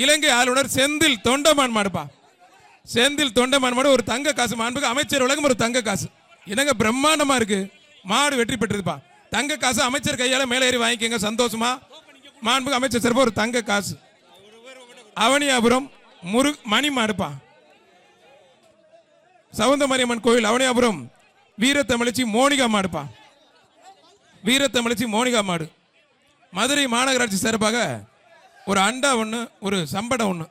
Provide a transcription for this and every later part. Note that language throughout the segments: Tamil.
இலங்கை ஆளுநர் செந்தில் தொண்டமான் மாடுப்பா. செந்தில் தொண்டமான் மாடு ஒரு தங்க காசு. மாண்புக்கு அமைச்சர் உலகம் ஒரு தங்க காசு. என்னங்க பிரம்மாண்டமா இருக்கு. மாடு வெற்றி பெற்றதுப்பா. தங்க காசு அமைச்சர் கையால மேலே ஏறி வாங்கிக்கங்க சந்தோஷமா. மாண்புக்கு அமைச்சர் சிறப்பு ஒரு தங்க காசு. அவனியாபுரம் மணி மாடுப்பா. சவுந்தமரியம்மன் கோயில் அவனியாபுரம் வீரத்தமிழச்சி மோனிகா மாடுப்பா. வீரத்தமிழச்சி மோனிகா மாடு. மதுரை மாநகராட்சி சிறப்பாக ஒரு அண்டா ஒன்று, ஒரு சம்படம் ஒன்று.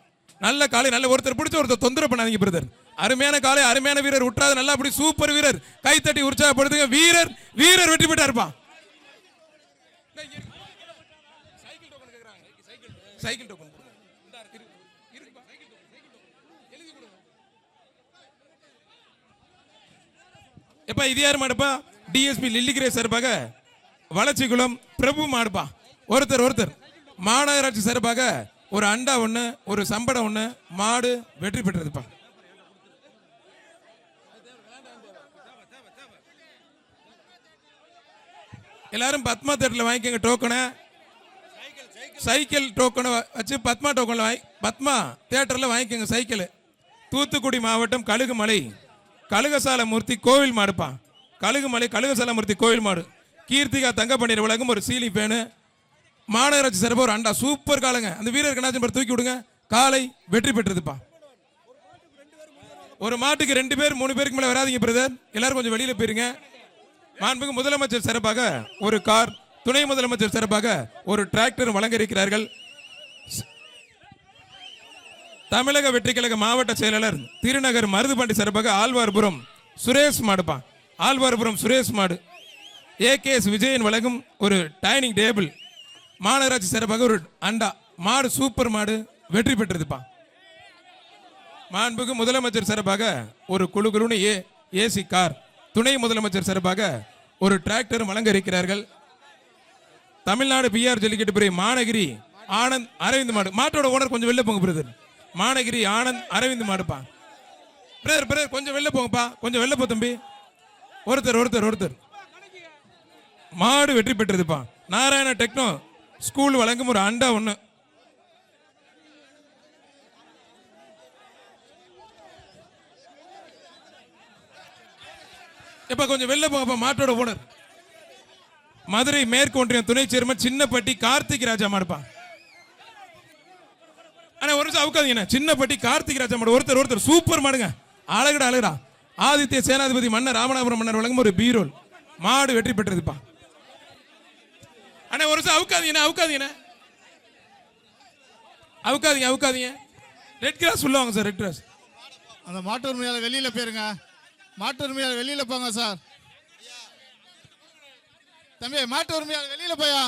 நல்ல காலை, நல்ல ஒருத்தர் பிடிச்ச ஒருத்தர் தொந்தரவு பண்ணாதீங்க பிரதர். அருமையான காலை, அருமையான வீரர் விட்டுறாது. நல்லா அப்படி சூப்பர் வீரர். கைத்தட்டி உற்சாகப்படுத்துங்க. வீரர் வீரர் வெற்றி பெற்றாருப்பா. சைக்கிள் டோக்கன் எப்பா. இது யார் மாடுப்பா? டிஎஸ்பி லில்லிகிரே சார்பாக வளச்சிக்குளம் பிரபு மாடுப்பா. ஒருத்தர் மாநகராட்சி சார்பாக ஒரு அண்டா ஒண்ணு, ஒரு சம்படம் ஒண்ணு. மாடு வெற்றி பெற்றதுப்பா. எல்லாரும் பத்மா தேட்டர்ல வாங்கிக்கங்க டோக்கனை. சைக்கிள் டோக்கனை வச்சு பத்மா டோக்கன்ல பத்மா தேட்டர்ல வாங்கிக்கங்க சைக்கிள். தூத்துக்குடி மாவட்டம் கழுகுமலை கழுகசாலமூர்த்தி கோவில் மாடுப்பா. கழுகுமலை கழுகசாலமூர்த்தி கோவில் மாடு. கீர்த்திகா தங்கப்பண்ணீர் உலகம் ஒரு சீலி பேனு. மாநகராட்சி சிறப்பு ஒரு அண்டா. சூப்பர் காலங்க. அந்த வீரர் கணாச்சம் தூக்கி விடுங்க. காலை வெற்றி பெற்றதுப்பா. ஒரு மாட்டுக்கு 2 பேர் 3 பேருக்கு மேல வராதிங்க பிரதர். எல்லாரும் கொஞ்சம் வெளியில போயிருங்க. மாண்புக்கு முதலமைச்சர் சிறப்பாக ஒரு கார், துணை முதலமைச்சர் சிறப்பாக ஒரு டிராக்டர் வழங்க இருக்கிறார்கள். தமிழக வெற்றி கழக மாவட்ட செயலாளர் திருநகர் மருதுபாண்டி சிறப்பாக ஆழ்வார்புரம் சுரேஷ் மாடுப்பா. ஆழ்வார்புரம் சுரேஷ் மாடு. ஏகேஎஸ் விஜயன் வழங்கும் ஒரு டைனிங் டேபிள். மாநகராட்சி சிறப்பாக ஒரு அண்டா. மாடு சூப்பர் மாடு வெற்றி பெற்றதுப்பா. மாண்புக்கு முதலமைச்சர் சிறப்பாக ஒரு குழு ஏசி கார், துணை முதலமைச்சர் சிறப்பாக ஒரு டிராக்டர் வழங்க இருக்கிறார்கள். தமிழ்நாடு பிஆர் ஜல்லிக்கட்டு பிரிவு மாநகிரி ஆனந்த் அரவிந்த் மாடு. மாட்டோட ஓனர் கொஞ்சம் வெளில போங்க பிரதர். மாநகிரி ஆனந்த் அரவிந்த் மாடுப்பா. பிரதர் கொஞ்சம் வெளில போங்கப்பா. கொஞ்சம் வெளில போ தம்பி. ஒருத்தர் மாடு வெற்றி பெற்றதுப்பா. நாராயண டெக்னோ ஸ்கூல் வழங்கும் ஒரு அண்டா ஒண்ணு. இப்ப கொஞ்சம் வெளில போங்கப்பா. மாட்டோட ஓனர் மதுரை மேற்கு ஒன்றியம் துணை சேர்மன் சின்னப்பட்டி கார்த்திக் ராஜா மாடுப்பா. ஒரு நிமிஷம் அவுக்காதீங்க. சின்னப்பட்டி கார்த்திக் ராஜா மாடு. ஒருத்தர் சூப்பர் மாடுங்க. அழகுடா. ஆதித்ய சேனாதிபதி மன்னர் ராமநாதபுரம் மன்னர் வழங்கும் ஒரு பீரோல். மாடு வெற்றி பெற்றதுப்பா. ஒரு நிமிஷம் அவுக்காதீங்க. ரெட் கிராஸ் சொல்லுவாங்க சார். ரெட் கிராஸ் அந்த மாட்டு உரிமையாளர் வெளியில போயிருங்க. மாட்டு உரிமையாளர் வெளியில போங்க சார். தம்பி மாட்டு உரிமையாளர் வெளியில போயா.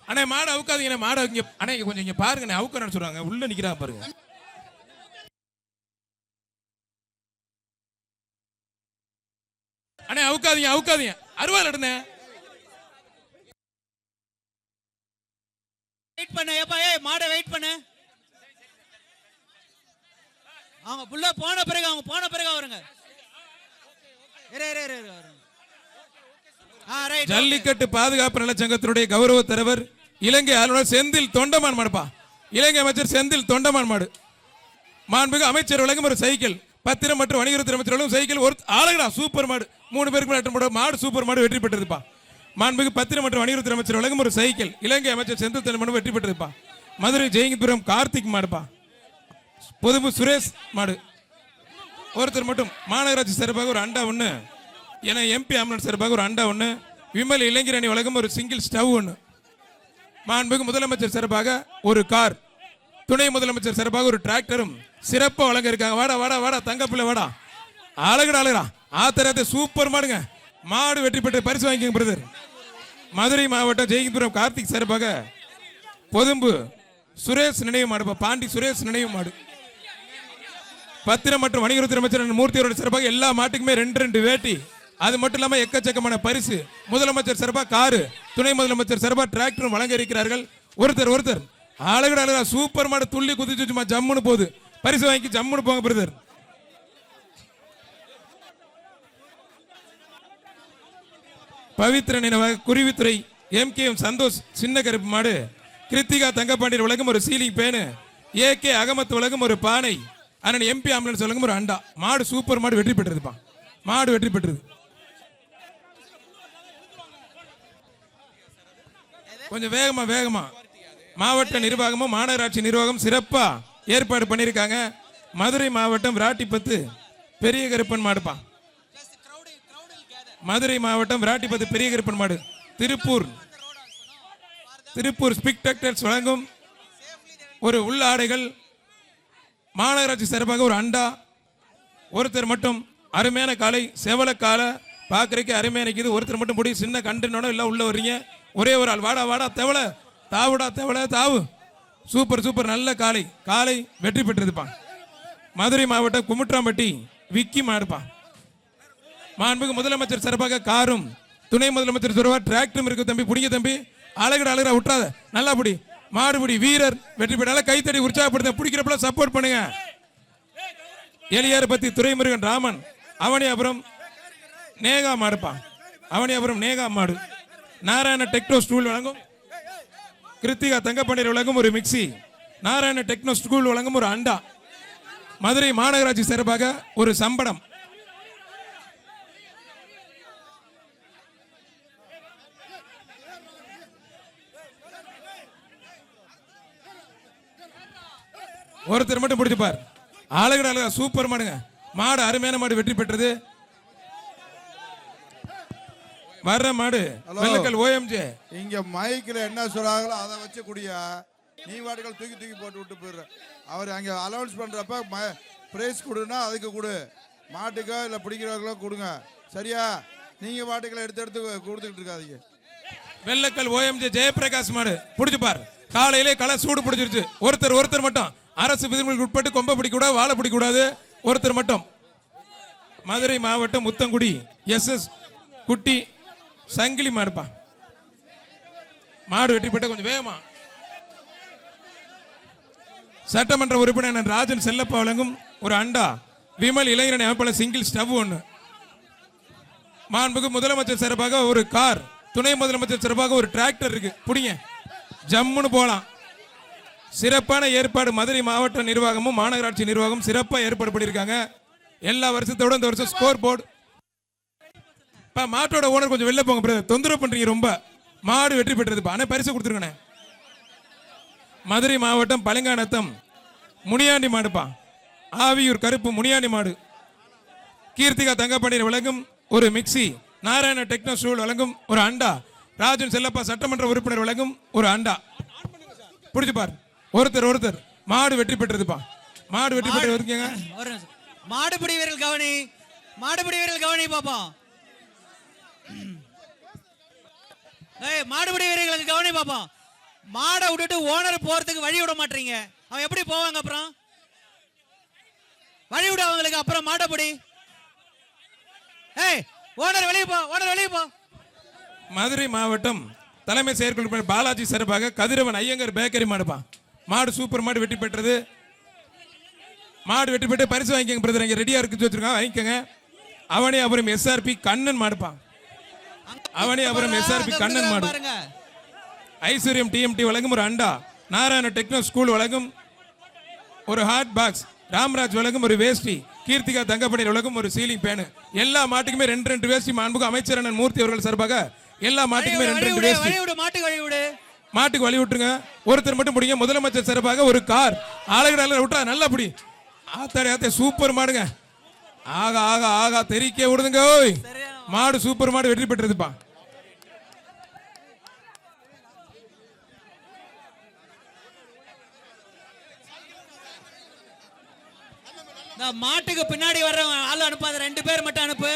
அண்ணே மாடு அவுக்காதீங்க. மாடு அண்ணே கொஞ்சம் இங்க பாருங்க. அவுக்கணும்னு சொல்றாங்க. உள்ள நிக்கிறாங்க பாருங்க. அண்ணே அவுக்காதீங்க. அருவாள் எடுங்க. வெயிட் பண்ணு. ஏப்பா மாடை வெயிட் பண்ணு. அவங்க புள்ள போன பிறகு வருங்க. ஜல்லிக்கட்டு பாதுகாப்பு நலச்சங்கத்தினுடைய கௌரவ தலைவர் இலங்கை ஆளுநர் செந்தில் தொண்டமான் மாடுப்பா. இலங்கை அமைச்சர் செந்தில் தொண்டமான் மாடு. மாண்புமிகு அமைச்சர் வழங்கும் ஒரு சைக்கிள். பத்திரம் மற்றும் வணிகத்துறை அமைச்சர் வழங்கும் சைக்கிள். ஒரு ஆளுங்கடா சூப்பர் மாடு. 3 பேருக்கு மாடு சூப்பர் மாடு வெற்றி பெற்றதுப்பா. மாண்புமிகு பத்திரம் மற்றும் வணிகத்துறை அமைச்சர் வழங்கும் ஒரு சைக்கிள். இலங்கை அமைச்சர் செந்தில் தொண்டமான் வெற்றி பெற்றதுப்பா. மதுரை ஜெயங்கிபுரம் கார்த்திக் மாடுப்பா. பொதுப்பு சுரேஷ் மாடு. ஒருத்தர் மட்டும். மாநகராட்சி சிறப்பாக ஒரு அண்டா ஒண்ணு. என எம்பி ஆம்புலன்ஸ் சிறப்பாக ஒரு அண்டா ஒண்ணு. விமல் இளைஞரணி வழங்கும் ஒரு சிங்கிள் ஸ்டவ் ஒண்ணு. மாண்புமிகு முதலமைச்சர் சிறப்பாக ஒரு கார், துணை முதலமைச்சர் சிறப்பாக ஒரு டிராக்டரும் சிறப்பா வழங்க இருக்காங்க. வாடா தங்கப்பிள்ளை வாடா. அழகுடா. ஆத்தரத்தை சூப்பர் மாடுங்க. மாடு வெற்றி பெற்று பரிசு வாங்கிக்கங்க பிரதர். மதுரை மாவட்டம் ஜெயகிபுரம் கார்த்திக் சிறப்பாக பொதும்பு சுரேஷ் நினைவு மாடு. பாண்டி சுரேஷ் நினைவு மாடு. பத்திரம் மற்றும் வணிகத்துறை அமைச்சர் மூர்த்தியோட சிறப்பாக எல்லா மாட்டுக்குமே 2 வேட்டி. அது மட்டும் இல்லாம எக்கச்சக்கமான பரிசு. முதலமைச்சர் சிறப்பாக காரு, துணை முதலமைச்சர் சிறப்பாக டிராக்டரும் வழங்க இருக்கிறார்கள். ஒருத்தர் அழகுடா. சூப்பர் மாடு. துள்ளி குதிச்சு சும்மா ஜம்முன்னு போகுது. பரிசு வாங்கி ஜம்முன்னு போங்க பிரதர். பவித்ர நினைவாக குருவித்துறை MKM சந்தோஷ் சின்ன கருப்பு மாடு, கிருத்திகா தங்கப்பாண்டியர் உலகம் ஒரு சீலிங் பேனு, AK அகமத் உலகம் ஒரு பானை, அண்ணன் MP ஆம்புலன்ஸ் உலகம் ஒரு அண்டா. மாடு சூப்பர் மாடு, வெற்றி பெற்றதுப்பா. மாடு வெற்றி பெற்றது. கொஞ்சம் வேகமா மாவட்ட நிர்வாகமும் மாநகராட்சி நிர்வாகம் சிறப்பா ஏற்பாடு பண்ணியிருக்காங்க. மதுரை மாவட்டம் விராட்டிப்பத்து பெரிய கருப்பன் மாடுப்பா. மதுரை மாவட்டம் விராட்டிப்பத்து பெரிய கருப்பன் மாடு. திருப்பூர் ஸ்பெக்டேட்டர்ஸ் வழங்கும் ஒரு உள்ளாடைகள், மாநகராட்சி சிறப்பாக ஒரு அண்டா. ஒருத்தர் மட்டும் அருமையான காலை, செவல காலை பார்க்கறதுக்கு அருமையான இருக்குது. ஒருத்தர் மட்டும் முடி சின்ன கண்டனோட எல்லாம் உள்ள வர்றீங்க. ஒரே ஒரு ஆள் வாடா தேவல தாவு. சூப்பர் நல்ல காலை வெற்றி பெற்றதுப்பா. மதுரை மாவட்டம் குமுட்ராம்பட்டி விக்கி மாடுப்பா. மாண்புக்கு முதலமைச்சர் சிறப்பாக காரும், துணை முதலமைச்சர் சிறப்பாக டிராக்டரும் இருக்கு. தம்பி பிடிங்க தம்பி, அழகுடா விட்டுறாத, நல்லா பிடி. மாடுபிடி வீரர் வெற்றி பெற்ற கைத்தடி உற்சாகப்படுத்த, பிடிக்கிறப்ப சப்போர்ட் பண்ணுங்க. எலியார் பத்தி துரைமுருகன் ராமன் அவனியாபுரம் நேகா மாடுப்பா. அவனியாபுரம் நேகா மாடு. நாராயண டெக்னோ ஸ்கூல் வழங்கும் கிருத்திகா தங்கப்பாண்டியர் வழங்கும் ஒரு மிக்சி, நாராயண டெக்னோ ஸ்கூல் வழங்கும் ஒரு அண்டா. மதுரை மாநகராட்சி சிறப்பாக ஒரு சம்படம். ஒருத்தர் மட்டும் பிடிச்சுப்பார். அழகா சூப்பர் மாடுங்க. மாடு அருமையான மாடு, வெற்றி பெற்றது. வர்ற மாடு வெள்ளக்கல் OMJ. இங்க மைக்ல என்ன சொல்றாங்களோ அதை வச்சு குடியா, நீ வாட்டுகள் தூக்கி போட்டு விட்டு போயிடுற. அவர் அங்க அலௌன்ஸ் பண்றப்ப பிரைஸ் கொடுனா அதுக்கு கொடு, மாட்டுக்கோ இல்ல பிடிக்கிறவர்களோ கொடுங்க, சரியா? நீங்க வாட்டுகளை எடுத்து கொடுத்துக்கிட்டு இருக்காதீங்க. வெள்ளக்கல் OMJ ஜெயபிரகாஷ் மாடு பிடிச்சுப்பார். காலையிலே களை சூடு பிடிச்சிருச்சு. ஒருத்தர் மட்டும் அரசு விதிமுறைகளுக்கு உட்பட்டு கொம்பை பிடிக்க கூடாது, வாழை பிடிக்க கூடாது. ஒருத்தர் மட்டும். மதுரை மாவட்டம் முத்தங்குடி SS குட்டி சங்கிலி மாடுப்பா. மாடு வெற்றி பெற்ற கொஞ்சம் வேகமா. சட்டமன்ற உறுப்பினர் ராஜன் செல்லப்பா வழங்கும் ஒரு அண்டா. விமல் இளைஞரணி அமைப்பாளர் சிங்கிள் ஸ்டவ் ஒன்று. மாண்புக்கு முதலமைச்சர் சிறப்பாக ஒரு கார், துணை முதலமைச்சர் சிறப்பாக ஒரு டிராக்டர் இருக்கு. புடிங்க, ஜம்முன்னு போலாம். சிறப்பான ஏற்பாடு. மதுரை மாவட்ட நிர்வாகமும் மாநகராட்சி நிர்வாகம் சிறப்பாக ஏற்பாடு பண்ணியிருக்காங்க. எல்லா வருஷத்தோட இந்த வருஷம் ஸ்கோர் போர்டு. மாட்டோட ஓனர் கொஞ்சம் வெளில போங்க பிரதர், தொந்தரவு பண்றீங்க ரொம்ப. மாடு வெற்றி பெற்றது. ஆனா பரிசு கொடுத்துருக்கேன். மதுரை மாவட்டம் பழங்கானத்தம் முனியாண்டி மாடுப்பா. ஆவியூர் கருப்பு முனியாண்டி மாடு. கீர்த்திகா தங்கப்பாண்டியர் வழங்கும் ஒரு மிக்சி, நாராயண டெக்னோ ஸ்கூல் வழங்கும் ஒரு அண்டா, ராஜன் செல்லப்பா சட்டமன்ற உறுப்பினர் வழங்கும் ஒரு அண்டா. பிடிச்சு பாரு. ஒருத்தர் மாடு வெற்றி பெற்றதுப்பா. மாடு வெற்றி பெற்று இருக்கீங்க. மாடுபிடி வீரர்கள் கவனி பாப்பா. மாடுபிடி வீரர்களுக்கு கவனி பாப்பா. மாடை விட்டுட்டு ஓனர் போறதுக்கு வழி விட மாட்டீங்க. அவன் எப்படி போவாங்க? அப்புறம் வழி விட அவங்களுக்கு. அப்புறம் மாடபிடி. ஓனர் வெளியே போ. மதுரை மாவட்டம் தலைமை செயற்குழு பாலாஜி சிறப்பாக கதிரவன் ஐயங்கர் பேக்கரி மாடுப்பா. மாடு சூப்பர் மாடு வெற்றி பெற்றது. மாடு வெற்றி பெற்று பரிசு வாங்கிக்கங்க பிரதர். இங்க ரெடியா இருக்கு வச்சிருக்காங்க, வாங்கிக்கங்க. அவனியாபுரம் SRP கண்ணன் மாடுப்பா. அவனியாபுரம் SRP கண்ணன் மாடு. ஐஸ்வர்யம் TMT வழங்கும் ஒரு அண்டா, நாராயண டெக்னோ ஸ்கூல் வழங்கும் ஒரு ஹாட் பாக்ஸ், ராம்ராஜ் வழங்கும் ஒரு வேஷ்டி, கீர்த்திகா தங்கப்பாண்டியர் வழங்கும் ஒரு சீலிங் பேனு. எல்லா மாட்டுக்குமே 2 வேஷ்டி. மாண்புக்கு அமைச்சர் அண்ணன் மூர்த்தி அவர்கள் சார்பாக எல்லா மாட்டுக்குமே 2 வேஷ்டி. மாட்டுக்கு வழி விட்டுருங்க. ஒருத்தர் மட்டும் பிடிங்க. முதலமைச்சர் சிறப்பாக ஒரு கார். ஆளுகடால விட்டா நல்லா பிடி. ஆத்தாடி சூப்பர் மாடுங்க. ஆகா தெரிக்க விடுதுங்க. மாடு சூப்பர் மாடு வெற்றி பெற்றதுப்பா. மாட்டுக்கு பின்னாடி வர்றவங்க ஆள் அனுப்பாத, 2 பேர் மட்டும் அனுப்பு.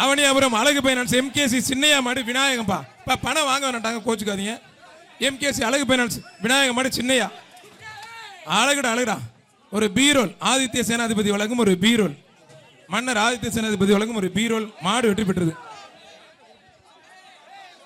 அவனியாபுரம் அழகு பைனான்ஸ் MKC சின்னையா மாடு விநாயகம்பா. பணம் வாங்க வேண்டாங்க, கோச்சுக்காதீங்க. MKC அழகு பைனான்ஸ் விநாயகம் மாடு சின்னையா. அழகுடா ஒரு பீரோல். ஆதித்ய சேனாதிபதி வழங்கும் ஒரு பீரோல். மன்னர் ஆதித்ய சேனாதிபதி வழங்கும் ஒரு பீரோல். மாடு வெற்றி பெற்றது.